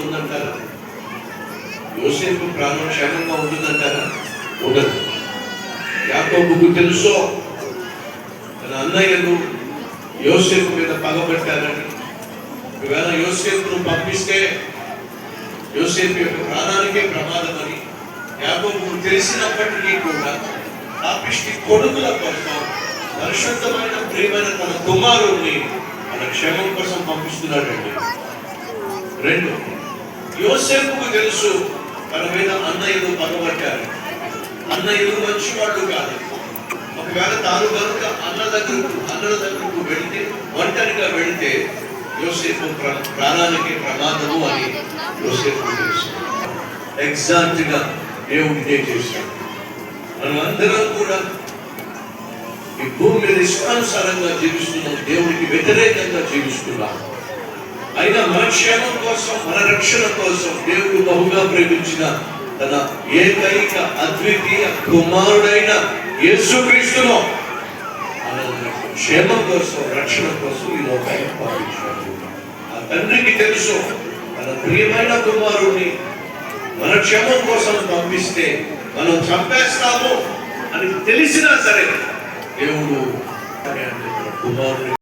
ఉంటుందంటారా? యోసేపు ప్రాణం క్షేమంగా ఉంటుందంటారా? ఉండదు. యాకోబుకు తెలుసు తన అన్నయ్యలు యోసేపు మీద పగబట్టారని. ఒకవేళ యోసేపును పంపిస్తే యోసేపు యొక్క ప్రాణానికే ప్రమాదం అని యాకోబుకు తెలిసినప్పటికీ కూడా పాపిష్టి కొడుకుల కోసం పరిశుద్ధమైన ప్రియమైన తన కుమారుణ్ణి తన క్షేమం కోసం పంపిస్తున్నాడండి. రెండు, యోసేపుకు తెలుసు తన మీద అన్నయ్యలు పగబట్టారు. అన్నయ్యలు మంచి వాళ్ళు కాదు. ఒకవేళ తాను కనుక అన్నల దగ్గరకు వెళితే, ఒంటరిగా వెళితే యోసేపు ప్రాణానికి ప్రమాదము అని యోసేపు తెలుసు. ఎగ్జాక్ట్ గా దేవుడు ఇదే చేశాడు. మనం అందరం కూడా ఈ భూమి మీద ఇష్టానుసారంగా జీవిస్తున్నాం, దేవుడికి వ్యతిరేకంగా జీవిస్తున్నాం. అయినా మన క్షేమం కోసం, మన రక్షణ కోసం దేవుడు బహుగా ప్రేమించిన తన ఏకైక అద్వితీయ కుమారుడైన యేసుక్రీస్తును మన క్షేమం కోసం, రక్షణ కోసం ఈ లోకానికి పంపించాడు. ఆ తండ్రికి తెలుసు తన ప్రియమైన కుమారుడిని మన క్షేమం కోసం పంపిస్తే మనం చంపేస్తాము అని తెలిసినా సరే దేవుడు కుమారుడు